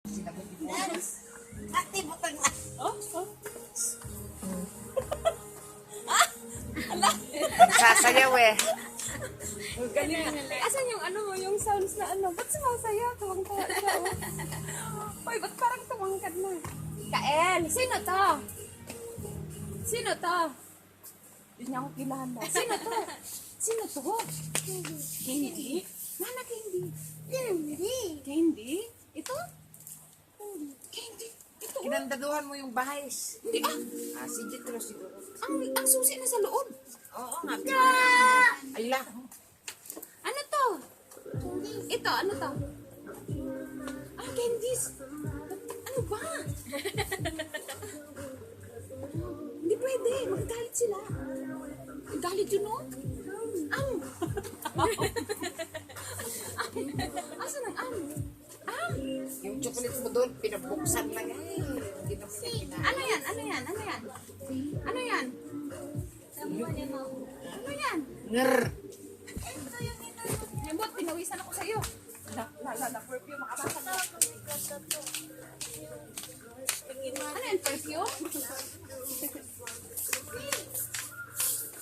Ate, butang na. Oh, oh. Sasayaw eh. Ganyan na. Asan yung ano mo, yung sounds na ano? Ba't sumasaya? Tuwang-tuwa siya. Oh. Uy, ba't parang tumangkad na? Kael, sino to? Sino to? Hindi niya ako kilahan na. Sino to? Sino to? Candy? Mana Candy? Candy? Ito? Candy? Ito? Kinandaduhan mo yung bahis. Hindi ah. Si Jitro siguro. Ang susi na sa loob. Oo nga. Ay lang. Ano to? Ito, ano to? Ah, candies. Ano ba? Hindi pwede. Magagalit sila. Magalit yun, no? Asan ang Yung chocolate mo doon, pinabuksan lang eh. Hindi naman niya kinain. Ano yan? Ano yan? Ano yan? Ano yan? Ano yan? Ngr! Yung bot, pinawisan ako sa iyo. Perfume, makabasa ka. Ano yan, perfume?